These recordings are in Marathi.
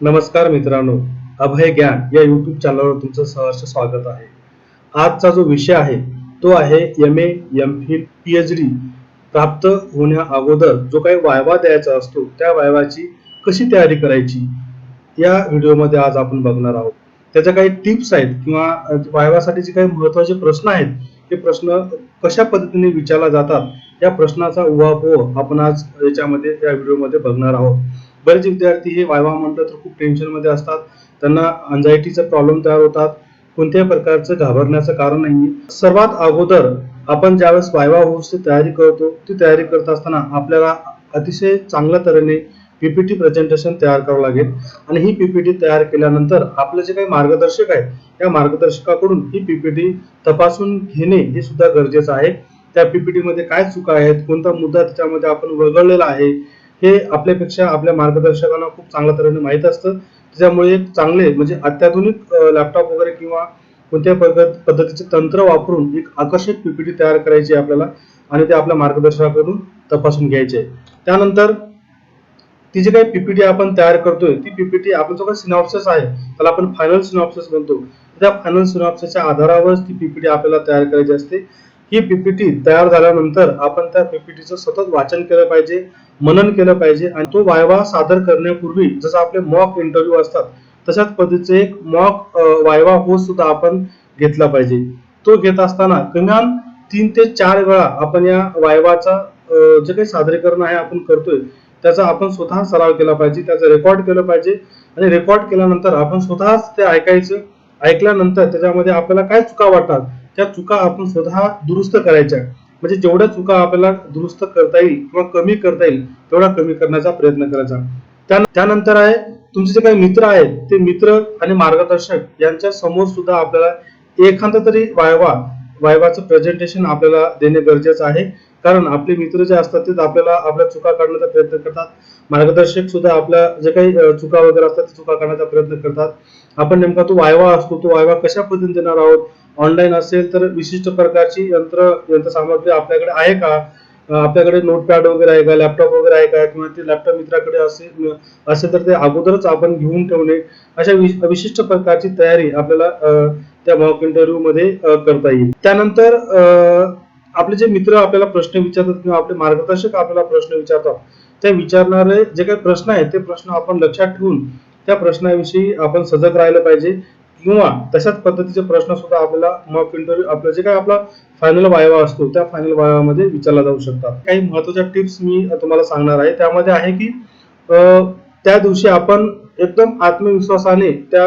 नमस्कार मित्रांनो, अभय ज्ञान या यूट्यूब चॅनलवर तुमचं सहर्ष स्वागत आहे. आजचा जो विषय आहे तो आहे M A, M Phil, PhD प्राप्त होण्या अगोदर जो काही वायवा द्यायचा असतो त्या वायवाची कशी तयारी करायची या व्हिडिओमध्ये आज आपण बघणार आहोत. त्याच्या काही टिप्स आहेत किंवा वायवासाठी जे काही महत्त्वाचे प्रश्न आहेत ते प्रश्न कशा पद्धतीने विचारला जातात या प्रश्नाचा उहापोह आपण आज याच्यामध्ये या व्हिडिओमध्ये बघणार आहोत. बरेच विद्यार्थी हे वायवा म्हटलं तर खूप टेन्शन मध्ये असतात, त्यांना अँझायटीचा प्रॉब्लेम तयार होतात. कोणत्याही प्रकारचं घाबरण्याचं कारण नाही. सर्वात अगोदर आपण ज्यावेळेस वायवा होऊची तयारी करतो ती तयारी करत असताना आपल्याला अतिशय चांगल्या तऱ्हेने पीपीटी प्रेझेंटेशन तयार करावं लागेल आणि ही पीपीटी तयार केल्यानंतर आपले जे काही मार्गदर्शक आहेत या मार्गदर्शकाकडून ही पीपीटी तपासून घेणे हे सुद्धा गरजेचं आहे. त्या पीपीटी मध्ये काय चुका आहेत, कोणता मुद्दा त्याच्यामध्ये आपण वगळलेला आहे हे आपल्यापेक्षा आपल्या मार्गदर्शकांना खूप चांगल्या तऱ्हेने माहीत असतं. त्याच्यामुळे एक चांगले म्हणजे अत्याधुनिक लॅपटॉप वगैरे किंवा कोणत्या पद्धतीचे तंत्र वापरून एक आकर्षक पीपीटी तयार करायची आपल्याला आणि ते आपल्या मार्गदर्शकाकडून तपासून घ्यायचे. त्यानंतर ती जी काही पीपीटी आपण तयार करतोय ती पीपीटी आपण जो काही सिनॉप्सिस आहे त्याला आपण फायनल सिनॉप्सिस म्हणतो. त्या फायनल सिनॉप्सिसच्या आधारावर ती पीपीटी आपल्याला तयार करायची असते. ही पीपीटी तयार झाल्यानंतर आपण त्या पीपीटीचं सतत वाचन केलं पाहिजे, मनन केलं पाहिजे आणि तो वायवा सादर करण्यापूर्वी जसं आपले मॉक इंटरव्ह्यू असतात तशाच पद्धतीचे एक मॉक वायवा होस्ट सुद्धा आपण घेतला पाहिजे. तो घेत असताना किमान 3 ते 4 वेळा आपण या वायवाचा जे काही सादरीकरण आहे आपण करतोय त्याचा आपण स्वतः सराव केला पाहिजे, त्याचं रेकॉर्ड केलं पाहिजे आणि रेकॉर्ड केल्यानंतर आपण स्वतःच ते ऐकायचं. ऐकल्यानंतर त्याच्यामध्ये आपल्याला काय चुका वाटतात त्या चुका आपण स्वतः दुरुस्त करायच्या. म्हणजे जेवढ्या चुका आपल्याला दुरुस्त करता येईल किंवा कमी करता येईल तेवढा कमी करण्याचा प्रयत्न करायचा. त्यानंतर आहे तुमचे जे काही मित्र आहेत ते मित्र आणि मार्गदर्शक यांच्या समोर सुद्धा आपल्याला एखादा तरी वायवाचं प्रेझेंटेशन आपल्याला देणे गरजेचं आहे. कारण आपले मित्र जे असतात ते आपल्याला आपल्या चुका काढण्याचा प्रयत्न करतात. मार्गदर्शक सुद्धा आपल्या जे काही चुका वगैरे असतात त्या चुका काढण्याचा प्रयत्न करतात. आपण नेमका तो वायवा असतो तो वायवा कशा पद्धतीने देणार आहोत, ऑनलाईन असेल तर विशिष्ट प्रकारची यंत्रसामग्री आपल्याकडे आहे का, आपल्याकडे नोटपॅड वगैरे आहे का, लॅपटॉप वगैरे आहे का, किंवा ते लॅपटॉप मित्राकडे असेल तर ते अगोदरच आपण घेऊन ठेवणे. अशा विशिष्ट प्रकारची तयारी आपल्याला त्या मॉक इंटरव्ह्यू मध्ये करता येईल. त्यानंतर आपले जे मित्र आपल्याला प्रश्न विचारतात किंवा आपले मार्गदर्शक आपल्याला प्रश्न विचारतात त्या विचारणारे जे काही प्रश्न आहेत ते प्रश्न आपण लक्षात ठेवून त्या प्रश्नाविषयी आपण सजग राहिलं पाहिजे किंवा तशाच पद्धतीचे प्रश्न सुद्धा आपल्याला मॉक इंटरव्ह्यू आपलं जे काही आपला फायनल वायवा असतो त्या फायनल वायवामध्ये विचारला जाऊ शकतात. काही महत्त्वाच्या टिप्स मी तुम्हाला सांगणार आहे. त्यामध्ये आहे की त्या दिवशी आपण एकदम आत्मविश्वासाने त्या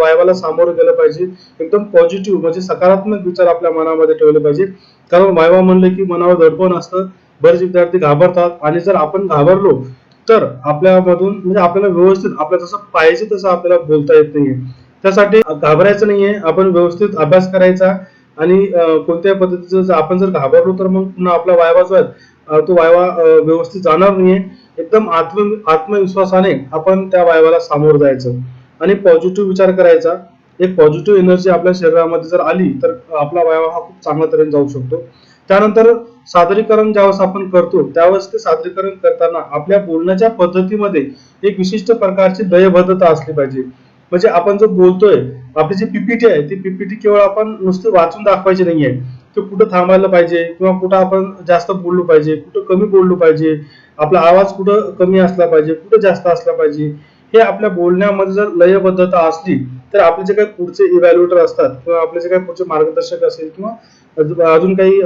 वायवाला सामोरं गेलं पाहिजे. एकदम पॉझिटिव्ह म्हणजे सकारात्मक विचार आपल्या मनामध्ये ठेवले पाहिजे. कारण वायवा म्हणलं की मनावर दडपण असतं, बरेच विद्यार्थी घाबरतात आणि जर आपण घाबरलो तर आपल्यामधून म्हणजे आपल्याला व्यवस्थित आपल्याला जसं पाहिजे तसं आपल्याला बोलता येत नाहीये. त्यासाठी घाबरायचं नाहीये, आपण व्यवस्थित अभ्यास करायचा आणि कोणत्याही पद्धतीचं आपण जर घाबरलो तर मग पुन्हा आपला वायवा जो आहे तो वायवा व्यवस्थित जाणार नाहीये. एकदम आत्मविश्वासाने आपण त्या वायवाला सामोरं जायचं आणि पॉझिटिव्ह विचार करायचा. एक पॉझिटिव्ह एनर्जी आपल्या शरीरामध्ये जर आली तर आपला वायवा हा खूप चांगल्या तऱ्हेने जाऊ शकतो. त्यानंतर सादरीकरण ज्यावेळेस आपण करतो त्यावेळेस ते सादरीकरण करताना आपल्या बोलण्याच्या पद्धतीमध्ये एक विशिष्ट प्रकारची लयबद्धता असली पाहिजे. म्हणजे आपण जो बोलतोय आपली जी पीपीटी आहे ती पीपीटी केवळ आपण नुसती वाचून दाखवायची नाहीये. ते कुठं थांबायला पाहिजे किंवा कुठं आपण जास्त बोललो पाहिजे, कुठं कमी बोललो पाहिजे, आपला आवाज कुठं कमी असला पाहिजे, कुठं जास्त असला पाहिजे. हे आपल्या बोलण्यामध्ये जर लयबद्धता असली तर आपले जे काही पुढचे इव्हॅल्युएटर असतात किंवा आपले जे काही पुढचे मार्गदर्शक असेल किंवा अजून काही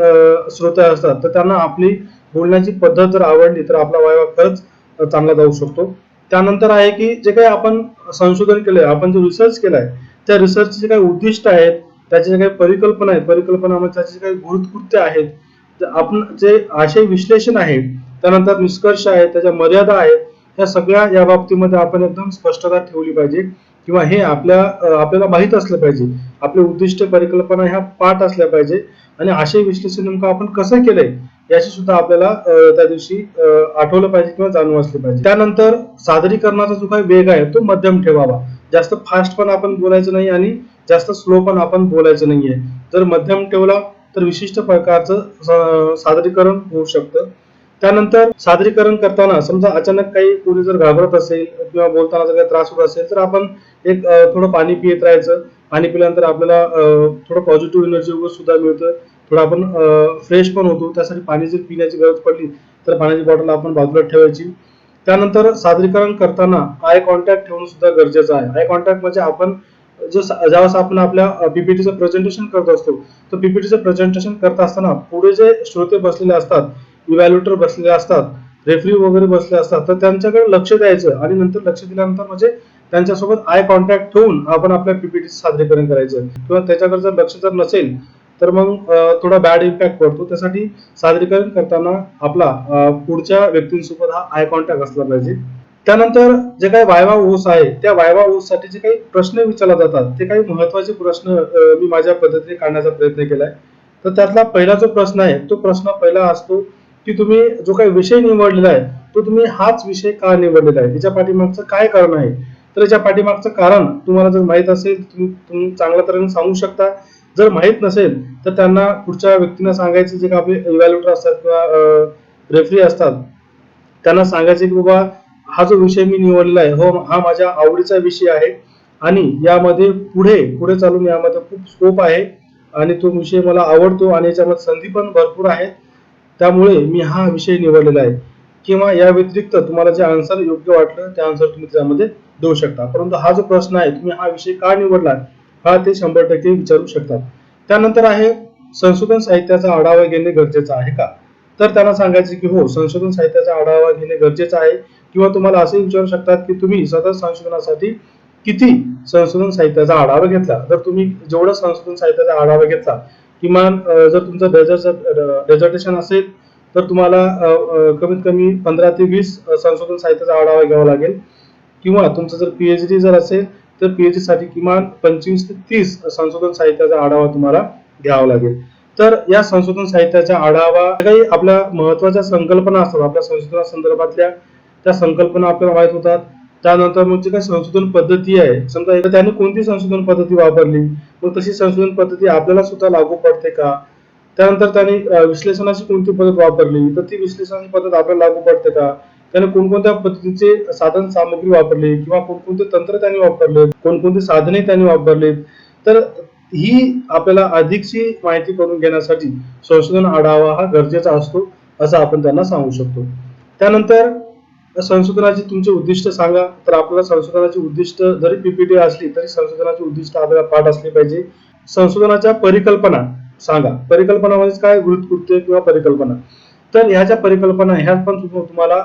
श्रोते असतात तर त्यांना आपली बोलण्याची पद्धत जर आवडली तर आपला वायवा खरंच चांगला जाऊ शकतो. त्यानंतर आहे की जे काही आपण संशोधन केलंय, आपण जो रिसर्च केलाय त्या रिसर्चचे जे काही उद्दिष्ट आहेत, त्याचे जे काही परिकल्पना आहेत, परिकल्पनामध्ये त्याचे जे काही कृत्य आहेत, आपण जे आशय विश्लेषण आहे, त्यानंतर निष्कर्ष आहेत, त्याच्या मर्यादा आहेत, या सगळ्या या बाबतीमध्ये आपण एकदम स्पष्टता ठेवली पाहिजे किंवा हे आपल्याला माहित असलं पाहिजे. आपले उद्दिष्ट परिकल्पना ह्या पाठ असल्या पाहिजे आणि आशय विश्लेषण नेमकं आपण कसं केलंय याची सुद्धा आपल्याला त्या दिवशी आठवलं पाहिजे किंवा जाणून असलं पाहिजे. त्यानंतर सादरीकरणाचा जो काही वेग आहे तो मध्यम ठेवावा. जास्त फास्ट पण आपण बोलायचं नाही आणि जास्त स्लो पण आपण बोलायचं नाहीये. जर मध्यम ठेवला तर विशिष्ट प्रकारचं सादरीकरण होऊ शकतं. त्यानंतर सादरीकरण करताना समजा अचानक काही कोणी जर घाबरत असेल किंवा बोलताना जर काही त्रास होत असेल तर आपण एक थोडं पाणी पित राहायचं. पाणी पिल्यानंतर आपल्याला थोडं पॉझिटिव्ह एनर्जी वगैरे सुद्धा मिळतं. थोडं आपण फ्रेश पण होतो. त्यासाठी पाणी जर पिण्याची गरज पडली तर पाण्याची बॉटल आपण बाजूला ठेवायची. त्यानंतर सादरीकरण करताना आय कॉन्टॅक्ट ठेवणं सुद्धा गरजेचं आहे. आय कॉन्टॅक्ट म्हणजे आपण ज्यावेळेस आपण आपल्या पीपीटीचं प्रेझेंटेशन करत असतो तर पीपीटीचं प्रेझेंटेशन करत असताना पुढे जे श्रोते बसलेले असतात, इव्हॅल्युएटर बसलेले असतात, रेफरी वगैरे बसले असतात, तर त्यांच्याकडे लक्ष द्यायचं आणि नंतर लक्ष दिल्यानंतर म्हणजे त्यांच्यासोबत आय कॉन्टॅक्ट ठेवून आपण आपल्या पीपीटीचं सादरीकरण करायचं. किंवा त्याच्याकडे जर लक्ष जर नसेल तर मग थोडा बॅड इम्पॅक्ट पडतो. त्यासाठी सादरीकरण करताना आपला पुढच्या व्यक्तींसोबत हा आय कॉन्टॅक्ट असला पाहिजे. त्यानंतर जे काही वायवा ओस आहे त्या वायवा ओस साठी जे काही प्रश्न विचारले जातात ते काही महत्वाचे प्रश्न मी माझ्या पद्धतीने काढण्याचा प्रयत्न केलाय. तर त्यातला पहिला जो प्रश्न आहे तो प्रश्न पहिला असतो की तुम्ही जो काही विषय निवडलेला आहे तो तुम्ही हाच विषय का निवडलेला आहे, याच्या पाठीमागचं काय कारण आहे. तर याच्या पाठीमागचं कारण तुम्हाला जर माहित असेल तुम्ही चांगल्या तऱ्हेने सांगू शकता. जर माहित नसेल तर त्यांना पुढच्या व्यक्तींना सांगायचं, जे काही आपले इव्हॅल्युएटर असतात किंवा रेफरी असतात त्यांना सांगायचे की बाबा हा जो विषय मी निवडलेला आहे हो हा माझ्या आवडीचा विषय आहे आणि यामध्ये पुढे पुढे चालून यामध्ये खूप स्कोप आहे आणि तो विषय मला आवडतो आणि याच्यामध्ये संधी पण भरपूर आहेत. त्यामुळे मी हा विषय निवडलेला आहे. किंवा या व्यतिरिक्त तुम्हाला जे आन्सर योग्य वाटलं त्या आन्सर तुम्ही त्यामध्ये देऊ शकता. परंतु हा जो प्रश्न आहे तुम्ही हा विषय का निवडला हा ते 100% विचारू शकतात. त्यानंतर आहे संशोधन साहित्याचा आढावा घेणे गरजेचं आहे का. तर त्यांना सांगायचे की हो संशोधन साहित्याचा आढावा घेणे गरजेचं आहे. किंवा तुम्हाला असे विचारू शकतात की तुम्ही सतत संशोधनासाठी किती संशोधन साहित्याचा आढावा घेतला. जर तुम्ही जेवढं संशोधन साहित्याचा आढावा घेतला किमान जर तुमचं डेझर्टेशन असेल तर तुम्हाला कमीत कमी 15 ते 20 संशोधन साहित्याचा आढावा घ्यावा लागेल. किंवा तुमचं जर पीएचडी जर असेल तर पीएचडी साठी किमान 25 ते 30 संशोधन साहित्याचा आढावा तुम्हाला घ्यावा लागेल. तर या संशोधन साहित्याचा आढावा काही आपल्या महत्वाच्या संकल्पना असतात आपल्या संशोधना संदर्भातल्या त्या संकल्पना आपल्याला माहित होतात. त्यानंतर मग जे काही संशोधन पद्धती आहे समजा एकदा त्याने कोणती संशोधन पद्धती वापरली मग तशी संशोधन पद्धती आपल्याला सुद्धा लागू पडते का. त्यानंतर त्याने विश्लेषणाची कोणती पद्धत वापरली तर ती विश्लेषणाची पद्धत आपल्याला लागू पडते का. त्याने कोणकोणत्या पद्धतीचे साधन सामग्री वापरली किंवा कोणकोणते तंत्र त्यांनी वापरले, कोणकोणती साधने त्यांनी वापरलीत. तर ही आपल्याला अधिकची माहिती करून घेण्यासाठी संशोधन आढावा हा गरजेचा असतो असं आपण त्यांना सांगू शकतो. त्यानंतर संशोधनाची तुमचे उद्दिष्ट सांगा. तर आपल्याला संशोधनाची उद्दिष्ट जरी पीपीटी असली तरी संशोधनाची उद्दिष्ट आपल्याला पाठ असली पाहिजे. संशोधनाच्या परिकल्पना सांगा. परिकल्पना म्हणजे काय, गृहीतकृत्य किंवा परिकल्पना. तर ह्या ज्या परिकल्पना ह्या पण तुम्हाला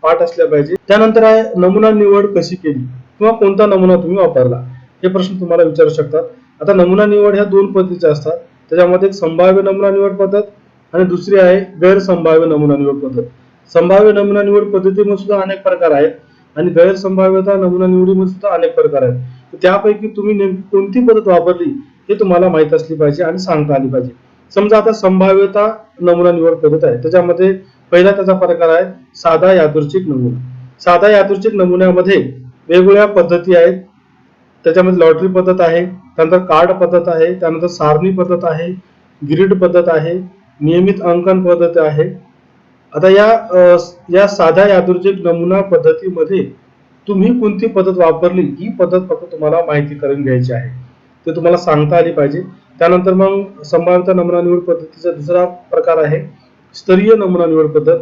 पाठ असल्या पाहिजे. त्यानंतर आहे नमुना निवड कशी केली किंवा कोणता नमुना तुम्ही वापरला हे प्रश्न तुम्हाला विचारू शकतात. आता नमुना निवड ह्या दोन पद्धतीच्या असतात. त्याच्यामध्ये एक संभाव्य नमुना निवड पद्धत आणि दुसरी आहे गैरसंभाव्य नमुना निवड पद्धत. संभाव्य नमुना निवड पद्धतीमध्ये सुद्धा अनेक प्रकार आहेत आणि गैरसंभाव्यता नमुना निवडीमध्ये सुद्धा अनेक प्रकार आहेत. त्यापैकी तुम्ही नेमकी कोणती पद्धत वापरली हे तुम्हाला माहित असली पाहिजे आणि सांगता आली पाहिजे. समजा आता संभाव्यता नमुना निवड पद्धत आहे त्याच्यामध्ये पहिला त्याचा प्रकार आहे साधा यादृच्छिक नमुना. साधा यादृच्छिक नमुन्यामध्ये वेगवेगळ्या पद्धती आहेत. त्याच्यामध्ये लॉटरी पद्धत आहे, त्यानंतर कार्ड पद्धत आहे, त्यानंतर सारणी पद्धत आहे, ग्रिड पद्धत आहे, नियमित अंकन पद्धत आहे. आता या साध्या यादृच्छिक नमुना पद्धतीमध्ये तुम्ही कोणती पद्धत वापरली ही पद्धत फक्त तुम्हाला माहिती करून घ्यायची आहे. ते तुम्हाला सांगता आली पाहिजे. त्यानंतर मग संभाव्यता नमुना निवड पद्धतीचा दुसरा प्रकार आहे स्तरीय नमुना निवड पद्धत.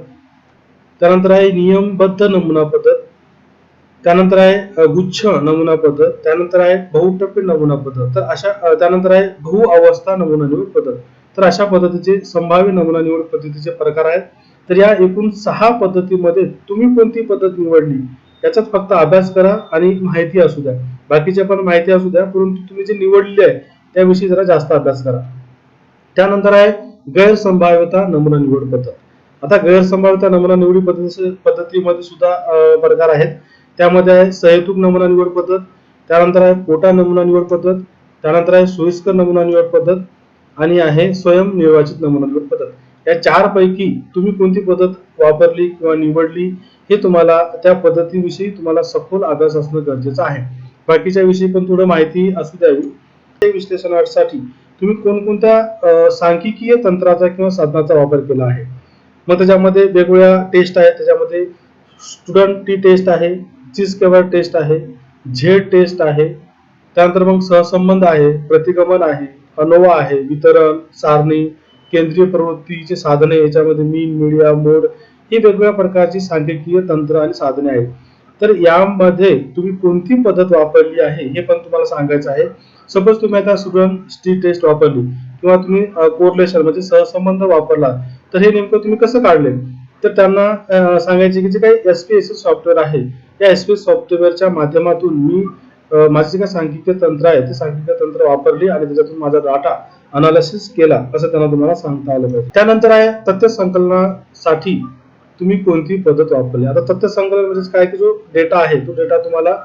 त्यानंतर आहे नियमबद्ध नमुना पद्धत. त्यानंतर आहे गुच्छ नमुना पद्धत. त्यानंतर आहे बहुटप्पे नमुना पद्धत. तर अशा त्यानंतर आहे बहुअवस्था नमुना निवड पद्धत. तर अशा पद्धतीचे संभाव्य नमुना निवड पद्धतीचे प्रकार आहेत. तर या एकूण 6 पद्धतीमध्ये तुम्ही कोणती पद्धत निवडली याचाच फक्त अभ्यास करा आणि माहिती असू द्या. बाकीच्या पण माहिती असू द्या परंतु तुम्ही जे निवडले आहे त्याविषयी जरा जास्त अभ्यास करा. त्यानंतर आहे गैरसंभाव्यता नमुना निवड पद्धत. आता गैरसंभाव्यता नमुना निवडी पद्धतीमध्ये सुद्धा प्रकार आहेत. त्यामध्ये आहे सहेतुक नमुना निवड पद्धत, त्यानंतर आहे कोटा नमुना निवड पद्धत, त्यानंतर आहे सोयीस्कर नमुना निवड पद्धत आणि आहे स्वयं निर्वाचित नमुना निवड पद्धत. या 4 पैकी तुम्ही कोणती पद्धत वापरली किंवा निवडली हे तुम्हाला त्या पद्धतीविषयी तुम्हाला सखोल अभ्यास असणं गरजेचं आहे. बाकीच्या विषयी पण थोडं माहिती असू द्यावी. विश्लेषणासाठी तुम्ही कोणकोणत्या सांख्यिकीय तंत्राचा किंवा साधनाचा वापर केला आहे. मग त्याच्यामध्ये वेगवेगळ्या टेस्ट आहेत. त्याच्यामध्ये स्टुडंट टी टेस्ट आहे, चीज केवर टेस्ट आहे, झेड टेस्ट आहे, त्यानंतर मग सहसंबंध आहे, प्रतिगमन आहे, अनोवा आहे, वितरण सारणी, केंद्रीय प्रवृत्तीचे साधने, याच्यामध्ये मीन, मीडिया, मोड ही वेगवेगळ्या प्रकारची सांख्यिकीय तंत्र आणि साधने आहेत. तर यामध्ये तुम्ही कोणती पद्धत वापरली आहे हे पण तुम्हाला सांगायचं आहे. सपोज तुम्ही आता स्टुडंट टी टेस्ट वापरली किंवा तुम्ही कोरिलेशन म्हणजे सहसंबंध वापरला, तर हे नेमकं तुम्ही कसं काढले, तर त्यांना सांगायचे की जे काही SPSS सॉफ्टवेअर आहे, या SPSS सॉफ्टवेअरच्या माध्यमातून मी माझे जे काही सांख्यिकीय तंत्र आहे ते सांख्यिकीय तंत्र वापरली आणि त्याच्यातून माझा डाटा अनालिसिस केला, असं त्यांना तुम्हाला सांगता आलं पाहिजे. त्यानंतर आहे तथ्य संकलनासाठी तुम्ही कोणती पद्धत वापरली. आता तथ्य संकलन म्हणजे काय की जो डेटा आहे तो डेटा तुम्हाला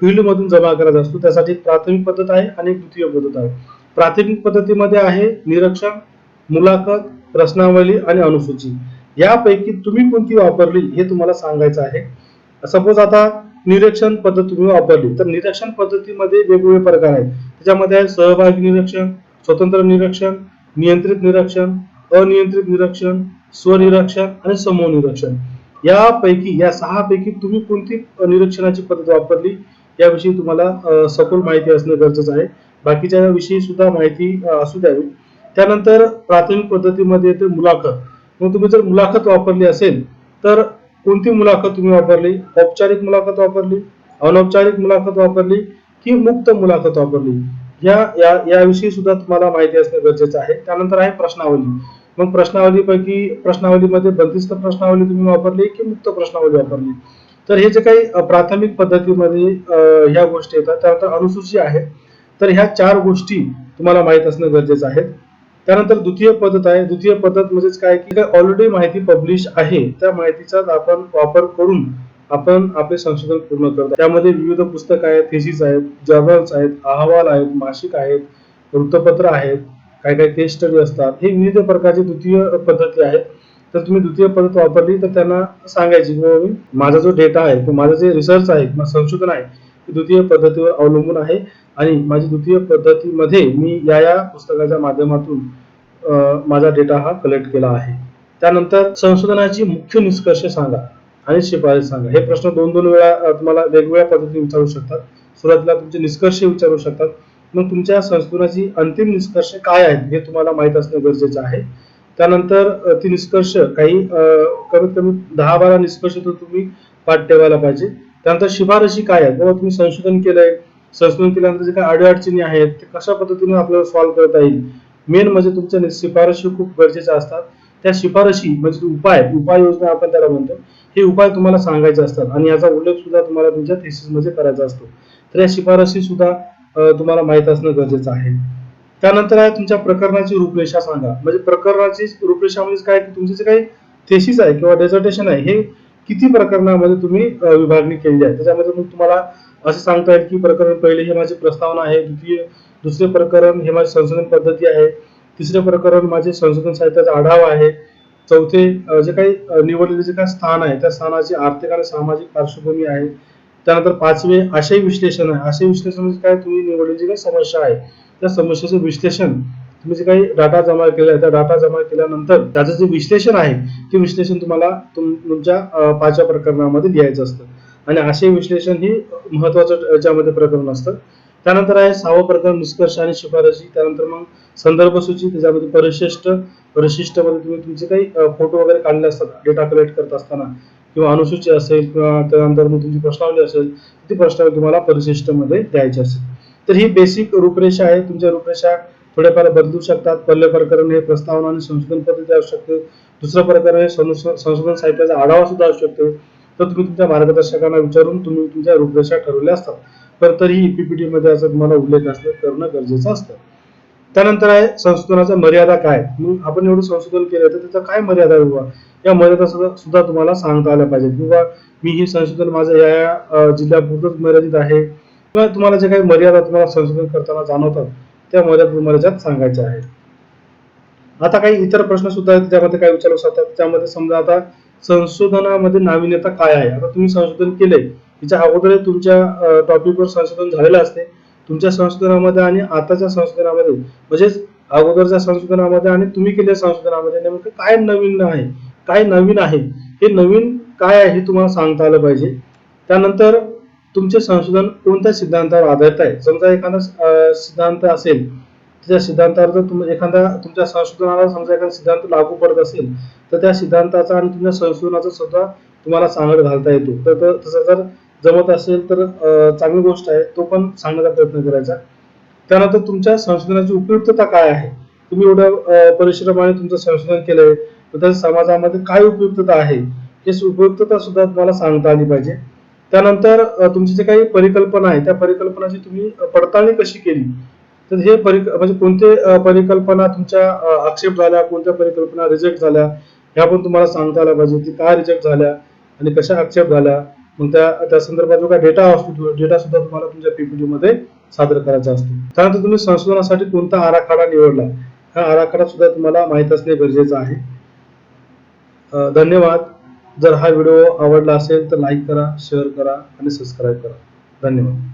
फील्ड मधून जमा करायचा असतो. त्यासाठी एक प्राथमिक पद्धत आहे आणि एक द्वितीय पद्धत आहे. प्राथमिक पद्धतीमध्ये आहे निरीक्षण, मुलाखत, प्रश्नावली आणि अनुसूची. यापैकी तुम्ही कोणती वापरली हे तुम्हाला सांगायचं आहे. सपोज आता निरीक्षण पद्धत तुम्ही वापरली, तर निरीक्षण पद्धतीमध्ये वेगवेगळे प्रकार आहेत. त्याच्यामध्ये आहे सहभागी निरीक्षण, स्वतंत्र निरीक्षण, नियंत्रित निरीक्षण, अनियंत्रित निरीक्षण, स्वनिरीक्षण आणि समूह निरीक्षण. यापैकी या 6 पैकी तुम्ही कोणती निरीक्षणाची पद्धत वापरली याविषयी तुम्हाला सखोल माहिती असणे गरजेचं आहे. बाकीच्या विषयी सुद्धा माहिती असू द्यावी. त्यानंतर प्राथमिक पद्धतीमध्ये येते मुलाखत. मग तुम्ही जर मुलाखत वापरली असेल तर कोणती मुलाखत तुम्ही वापरली, औपचारिक मुलाखत वापरली, अनौपचारिक मुलाखत वापरली की मुक्त मुलाखत वापरली, याविषयी सुद्धा तुम्हाला माहिती असणे गरजेचं आहे. त्यानंतर आहे प्रश्नावली. मग प्रश्नावलीपैकी प्रश्नावलीमध्ये बंदिस्त प्रश्नावली तुम्ही वापरली की मुक्त प्रश्नावली वापरली. तर हे जे काही प्राथमिक पद्धतीमध्ये ह्या गोष्टी येतात. त्यानंतर अनुसूची आहे. तर ह्या 4 गोष्टी तुम्हाला माहित असणं गरजेचं आहे. त्यानंतर द्वितीय पद्धत आहे. द्वितीय पद्धत म्हणजेच काय की ऑलरेडी माहिती पब्लिश आहे त्या माहितीचा आपण वापर करून आपण आपले संशोधन पूर्ण करतो. त्यामध्ये विविध पुस्तक आहेत, थेसिस आहेत, जर्नल्स आहेत, अहवाल आहेत, मासिक आहेत, वृत्तपत्र आहेत, काही काही केस स्टडी असतात. हे विविध प्रकारची द्वितीय पद्धती आहेत. तर तुम्ही द्वितीय पद्धत वापरली तर त्यांना सांगायची की माझा जो डेटा आहे किंवा माझं जे रिसर्च आहे किंवा संशोधन आहे ते द्वितीय पद्धतीवर अवलंबून आहे आणि माझी द्वितीय पद्धतीमध्ये मी या पुस्तकाच्या माध्यमातून माझा डेटा हा कलेक्ट केला आहे. त्यानंतर संशोधनाची मुख्य निष्कर्ष सांगा आणि शिफारस सांगा. हे प्रश्न 2-2 वेळा तुम्हाला वेगवेगळ्या पद्धतीने विचारू शकतात. सुरुवातीला तुमचे निष्कर्ष विचारू शकतात. मग तुमच्या संशोधनाची अंतिम निष्कर्ष काय आहेत हे तुम्हाला माहित असणे गरजेचे आहे. त्यानंतर ती निष्कर्ष काही कमीत कमी 10-12 निष्कर्ष तर तुम्ही पाठ ठेवायला पाहिजे. त्यानंतर शिफारशी काय आहेत, बाबा तुम्ही संशोधन केलंय, संशोधन केल्यानंतर जे काही अडचणी आहेत ते कशा पद्धतीने आपल्याला सॉल्व्ह करता येईल. मेन म्हणजे तुमच्या शिफारशी खूप गरजेच्या असतात. त्या शिफारशी म्हणजे उपाययोजना आपण त्याला म्हणतो. हे उपाय तुम्हाला सांगायचे असतात आणि याचा उल्लेख सुद्धा तुम्हाला तुमच्या थेसिस मध्ये करायचा असतो. तर या शिफारशी सुद्धा तुम्हाला माहित असणं गरजेचं आहे. त्यानंतर आहे तुमच्या प्रकरणाची रूपरेषा सांगा. म्हणजे प्रकरणाची रूपरेषा म्हणजे काय की तुमचे जे काही थेसिस आहे किंवा डेझर्टेशन आहे हे किती प्रकरणामध्ये तुम्ही विभागणी केली आहे. त्याच्यामध्ये मग तुम्हाला असं सांगता येईल की प्रकरण पहिले हे माझी प्रस्तावना आहे, दुसरे प्रकरण हे माझी संशोधन पद्धती आहे, तिसरे प्रकरण माझे संशोधन साहित्याचा आढावा आहे, चौथे जे काही निवडलेले जे काही स्थान आहे त्या स्थानाची आर्थिक आणि सामाजिक पार्श्वभूमी आहे, त्यानंतर 5वे आशय विश्लेषण आहे. आशय विश्लेषण म्हणजे काय, तुम्ही निवडलेली जी काही समस्या आहे त्या समस्येचं विश्लेषण, तुम्ही जे काही डाटा जमा केला आहे त्या डाटा जमा केल्यानंतर त्याचं जे विश्लेषण आहे ते विश्लेषण तुम्हाला तुमच्या 5व्या प्रकरणामध्ये लिहायचं असतं आणि आशय विश्लेषण हे महत्वाचं याच्यामध्ये प्रकरण असतं. त्यानंतर आहे 6वं प्रकरण निष्कर्ष आणि शिफारशी. त्यानंतर मग संदर्भ सूची, त्याच्यामध्ये परिशिष्टमध्ये तुम्ही तुमचे काही फोटो वगैरे काढले असतात डेटा कलेक्ट करत असताना, किंवा अनुसूची असेल किंवा त्यानंतर मग तुमची प्रश्नावली असेल ती प्रश्नावली तुम्हाला परिशिष्टमध्ये द्यायची असेल. तर ही बेसिक रूपरेषा आहे. तुमच्या रूपरेषा थोडेफार बदलू शकतात. पहिले प्रकरण हे प्रस्तावना आणि संशोधन पद्धती असू शकते. दुसरं प्रकरण हे संशोधन साहित्याचा आढावा सुद्धा असू शकतो. तर तुम्ही तुमच्या मार्गदर्शकांना विचारून तुम्ही तुमच्या रूपरेषा ठरवल्या असतात. तर तरीही पीपीटी मध्ये असं तुम्हाला उल्लेख असणं करणं गरजेचं असतं. त्यानंतर आहे संशोधनाच्या मर्यादा काय. मग आपण एवढं संशोधन केलं तर त्याचा काय मर्यादा आहे बाबा, या मर्यादा सुद्धा तुम्हाला सांगता आल्या पाहिजेत. किंवा मी हे संशोधन माझं या जिल्ह्यापुरतच मर्यादित आहे, किंवा तुम्हाला जे काही मर्यादा तुम्हाला संशोधन करताना जाणवतात त्या मर्यादा तुम्हाला त्यात सांगायच्या आहेत. आता काही इतर प्रश्न सुद्धा आहेत त्यामध्ये काय विचारू शकतात. त्यामध्ये समजा आता संशोधनामध्ये नाविन्यता काय आहे. आता तुम्ही संशोधन केले, तिच्या अगोदर तुमच्या टॉपिकवर संशोधन झालेलं असते. तुमच्या संशोधनामध्ये आणि आताच्या संशोधनामध्ये म्हणजेच अगोदरच्या संशोधनामध्ये आणि तुम्ही केलेल्या संशोधनामध्ये नेमकं काय नवीन आहे, काय नवीन आहे, हे नवीन काय आहे हे तुम्हाला सांगता आलं पाहिजे. त्यानंतर तुमचे संशोधन कोणत्या सिद्धांतावर आधारित आहे. समजा एखादा सिद्धांत असेल, त्या सिद्धांतावर जर एखादा तुमच्या संशोधनाला समजा एखादा सिद्धांत लागू पडत असेल, तर त्या सिद्धांताचा आणि तुमच्या संशोधनाचा सुद्धा तुम्हाला सांगड घालता येतो. तर तसं जर जमत असेल तर चांगली गोष्ट आहे, तो पण सांगण्याचा प्रयत्न करायचा. त्यानंतर तुमच्या संशोधनाची उपयुक्तता काय आहे. तुम्ही एवढ्या परिश्रमाने तुमचं संशोधन केलंय, तर त्या समाजामध्ये काय उपयुक्तता आहे, हे उपयुक्तता सुद्धा तुम्हाला सांगता आली पाहिजे. त्यानंतर तुमची जे काही परिकल्पना आहे, त्या परिकल्पनाची तुम्ही पडताळणी कशी केली. तर हे म्हणजे कोणते परिकल्पना तुमच्या आक्षेप झाल्या, कोणत्या परिकल्पना रिजेक्ट झाल्या, ह्या पण तुम्हाला सांगता आल्या पाहिजे की काय रिजेक्ट झाल्या आणि कशा आक्षेप झाल्या. मग त्या संदर्भात जो काही डेटा असतो, डेटा सुद्धा तुम्हाला तुमच्या पीपीटी मध्ये सादर करायचा असतो. त्यानंतर तुम्ही संशोधनासाठी कोणता आराखडा निवडला, हा आराखडा सुद्धा तुम्हाला माहित असणे गरजेचं आहे. धन्यवाद. जर हा व्हिडिओ आवडला असेल तर लाईक करा, शेअर करा आणि सबस्क्राईब करा. धन्यवाद.